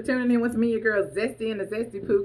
tuning in with me, your girl Zesty and the Zesty Pooh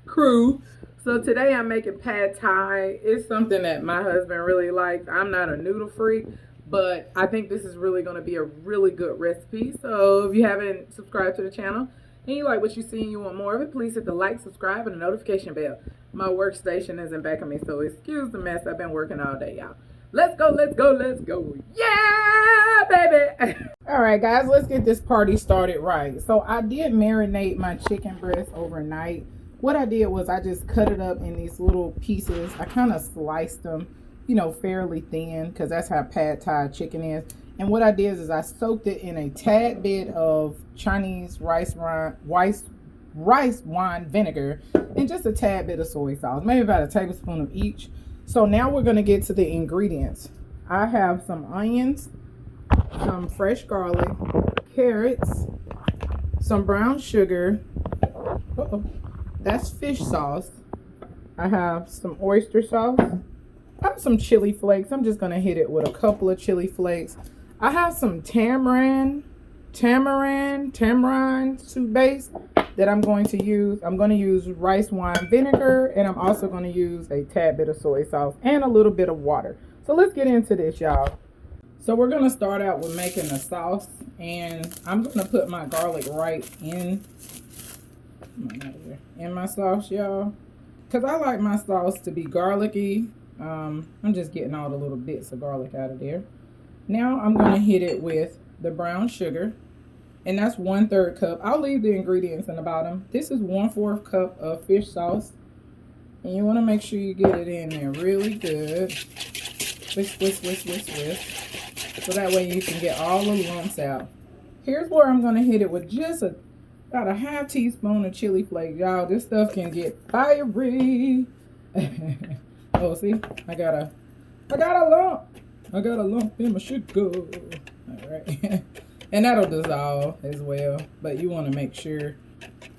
Crew. So today I'm making pad thai. It's something that my husband really likes. I'm not a noodle freak, but I think this is really going to be a really good recipe. So if you haven't subscribed to the channel and you like what you see and you want more of it, please hit the like, subscribe, and the notification bell. My workstation is in back of me, so excuse the mess. I've been working all day, y'all. Let's go, let's go, let's go. Yeah, baby. All right, guys, let's get this party started right. So I did marinate my chicken breast overnight. What I did was I just cut it up in these little pieces. I kind of sliced them, you know, fairly thin, because that's how pad thai chicken is. And what I did is I soaked it in a tad bit of Chinese rice wine vinegar and just a tad bit of soy sauce, maybe about a tablespoon of each. So now we're going to get to the ingredients. I have some onions, some fresh garlic, carrots, some brown sugar. That's fish sauce. I have some oyster sauce. I have some chili flakes. I'm just going to hit it with a couple of chili flakes. I have some tamarind soup base that I'm going to use. I'm going to use rice wine vinegar, and I'm also going to use a tad bit of soy sauce and a little bit of water. So let's get into this, y'all. So we're going to start out with making the sauce, and I'm going to put my garlic right in my sauce, y'all, because I like my sauce to be garlicky. I'm just getting all the little bits of garlic out of there. Now I'm going to hit it with the brown sugar, and that's 1/3 cup. I'll leave the ingredients in the bottom. This is 1/4 cup of fish sauce, and you want to make sure you get it in there really good. Whisk, whisk, whisk, whisk, whisk, so that way you can get all the lumps out. Here's where I'm going to hit it with just about a half teaspoon of chili flakes. Y'all, this stuff can get fiery. Oh, see, I got a lump. I got a lump in my sugar. All right. And that'll dissolve as well, but you want to make sure,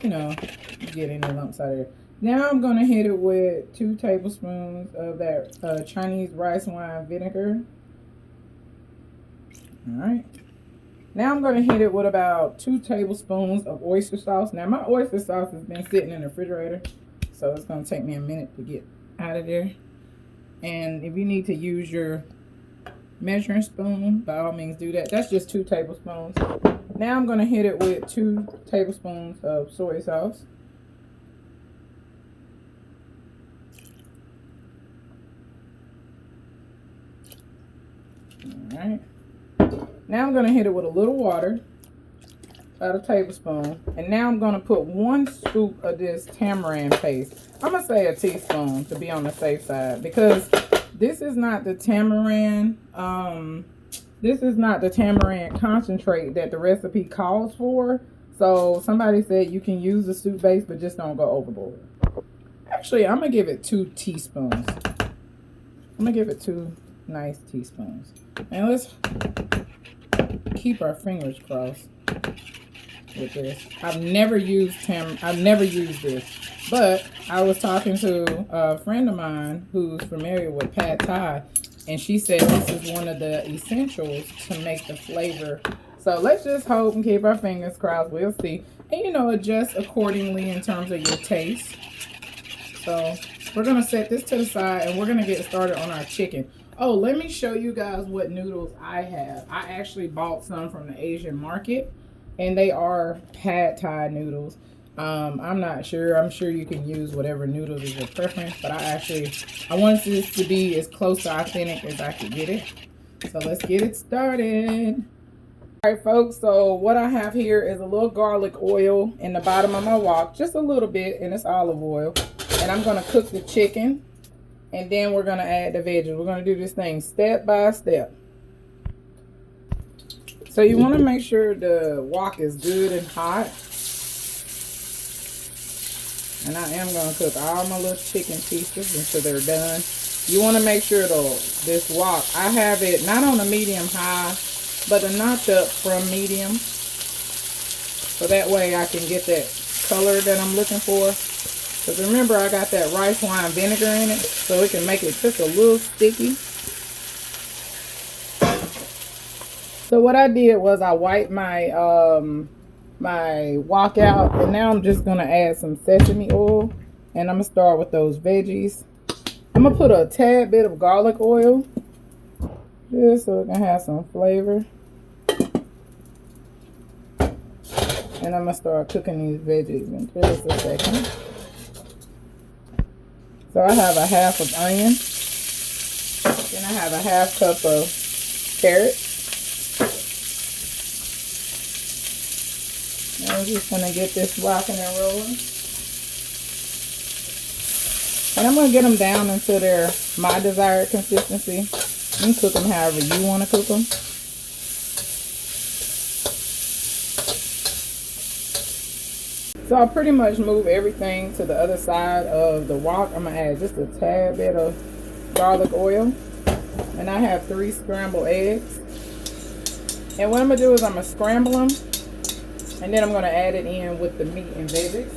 you know, you get any lumps out of it. Now I'm going to hit it with 2 tablespoons of that Chinese rice wine vinegar. All right. Now I'm going to hit it with about 2 tablespoons of oyster sauce. Now my oyster sauce has been sitting in the refrigerator, so it's going to take me a minute to get out of there. And if you need to use your measuring spoon, by all means do that. That's just 2 tablespoons. Now I'm going to hit it with 2 tablespoons of soy sauce. All right. Now I'm going to hit it with a little water, about a tablespoon. And now I'm going to put 1 scoop of this tamarind paste. I'm going to say a teaspoon to be on the safe side, because this is not the tamarind, concentrate that the recipe calls for. So somebody said you can use the soup base, but just don't go overboard. Actually, I'm going to give it 2 teaspoons. I'm going to give it 2 nice teaspoons. And let's keep our fingers crossed with this. I've never used this, but I was talking to a friend of mine who's familiar with pad thai, and she said this is one of the essentials to make the flavor. So let's just hope and keep our fingers crossed. We'll see, and you know, adjust accordingly in terms of your taste. So we're gonna set this to the side, and we're gonna get started on our chicken. Oh, let me show you guys what noodles I have. I actually bought some from the Asian market, and they are pad thai noodles. I'm not sure. I'm sure you can use whatever noodles is your preference, but I wanted this to be as close to authentic as I could get it. So let's get it started. All right, folks, so what I have here is a little garlic oil in the bottom of my wok, just a little bit, and it's olive oil. And I'm going to cook the chicken, and then we're going to add the veggies. We're going to do this thing step by step. So you want to make sure the wok is good and hot. And I am going to cook all my little chicken pieces until they're done. You want to make sure though, this wok, I have it not on a medium high, but a notch up from medium. So that way I can get that color that I'm looking for. Because remember, I got that rice wine vinegar in it, so it can make it just a little sticky. So what I did was I wiped my my wok out, and now I'm just gonna add some sesame oil, and I'm gonna start with those veggies. I'm gonna put a tad bit of garlic oil just so it can have some flavor, and I'm gonna start cooking these veggies in just a second. So I have a half of onion, then I have a half cup of carrots. I'm just going to get this rocking and rolling. And I'm going to get them down until they're my desired consistency. You can cook them however you want to cook them. So I'll pretty much move everything to the other side of the wok. I'm going to add just a tad bit of garlic oil. And I have 3 scrambled eggs. And what I'm going to do is I'm going to scramble them. And then I'm going to add it in with the meat and veggies.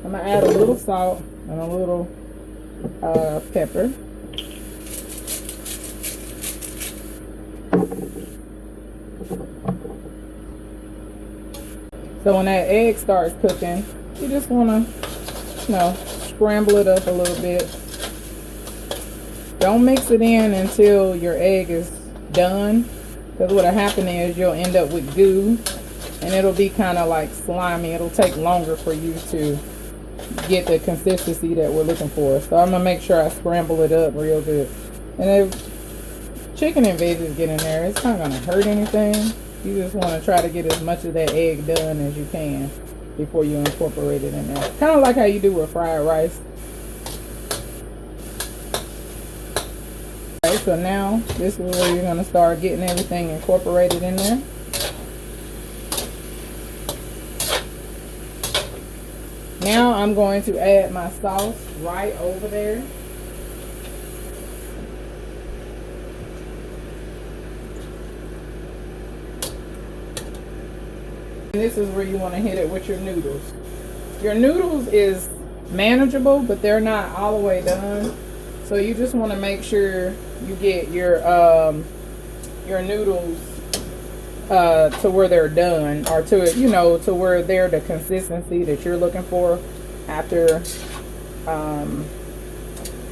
I'm going to add a little salt and a little pepper. So when that egg starts cooking, you just want to, scramble it up a little bit. Don't mix it in until your egg is done. Because what'll happen is you'll end up with goo, and it'll be kind of like slimy. It'll take longer for you to get the consistency that we're looking for. So I'm gonna make sure I scramble it up real good. And if chicken and veggies get in there, it's not gonna hurt anything. You just want to try to get as much of that egg done as you can before you incorporate it in there. Kind of like how you do with fried rice. Okay, so now this is where you're going to start getting everything incorporated in there. Now I'm going to add my sauce right over there. And this is where you want to hit it with your noodles. Your noodles is manageable, but they're not all the way done. So you just want to make sure you get your noodles to where they're done, or to where they're the consistency that you're looking for after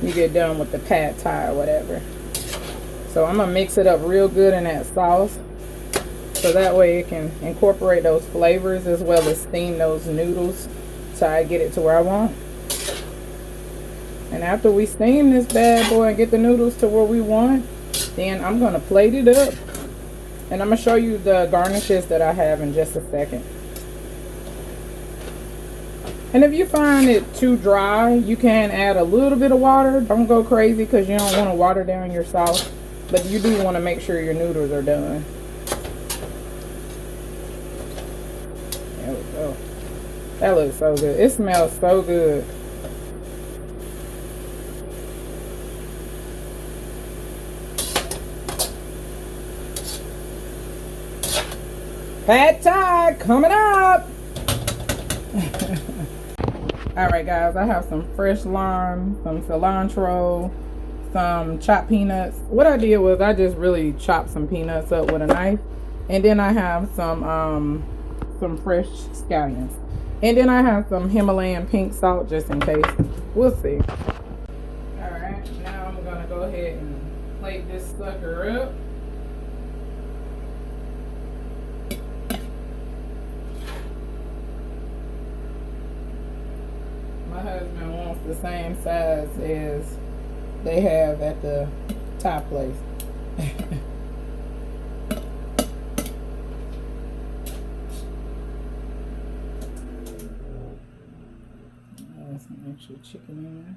you get done with the pad thai or whatever. So I'm gonna mix it up real good in that sauce, so that way it can incorporate those flavors as well as steam those noodles, so I get it to where I want. And after we steam this bad boy and get the noodles to where we want, then I'm going to plate it up. And I'm going to show you the garnishes that I have in just a second. And if you find it too dry, you can add a little bit of water. Don't go crazy because you don't want to water down your sauce. But you do want to make sure your noodles are done. There we go. That looks so good. It smells so good. Pad Thai coming up. Alright guys, I have some fresh lime, some cilantro, some chopped peanuts. What I did was I just really chopped some peanuts up with a knife. And then I have some fresh scallions. And then I have some Himalayan pink salt just in case. We'll see. Alright, now I'm going to go ahead and plate this sucker up. My husband wants the same size as they have at the Thai place. Some extra chicken in there.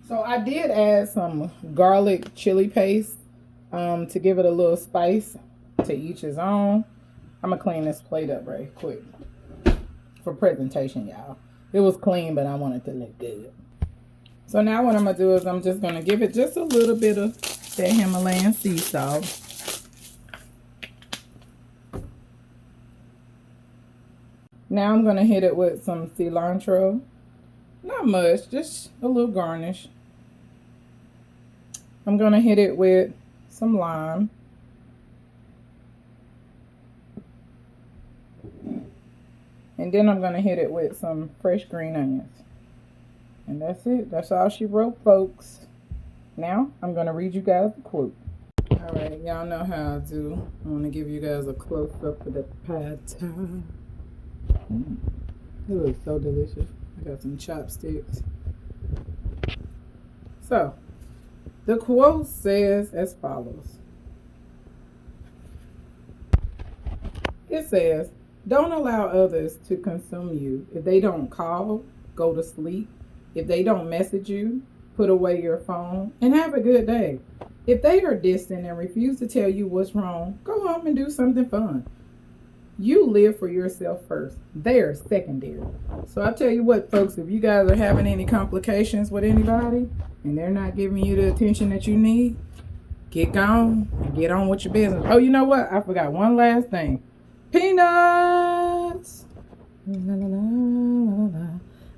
So I did add some garlic chili paste to give it a little spice. To each his own. I'm gonna clean this plate up right quick for presentation, y'all. It was clean, but I want it to look good. So now what I'm going to do is I'm just going to give it just a little bit of that Himalayan sea salt. Now I'm going to hit it with some cilantro. Not much, just a little garnish. I'm going to hit it with some lime. And then I'm going to hit it with some fresh green onions. And that's it. That's all she wrote, folks. Now, I'm going to read you guys the quote. Alright, y'all know how I do. I want to give you guys a close-up of the pad thai. It looks so delicious. I got some chopsticks. So, the quote says as follows. It says, don't allow others to consume you. If they don't call, go to sleep. If they don't message you, put away your phone and have a good day. If they are distant and refuse to tell you what's wrong, go home and do something fun. You live for yourself first. They're secondary. So I tell you what, folks, if you guys are having any complications with anybody and they're not giving you the attention that you need, get gone and get on with your business. Oh, you know what? I forgot one last thing. Peanuts. La, la, la, la, la.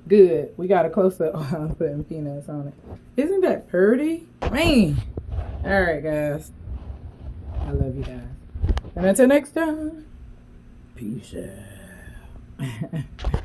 Good. We got a close-up. Oh, I'm putting peanuts on it. Isn't that pretty? Man. All right, guys. I love you guys. And until next time, peace out.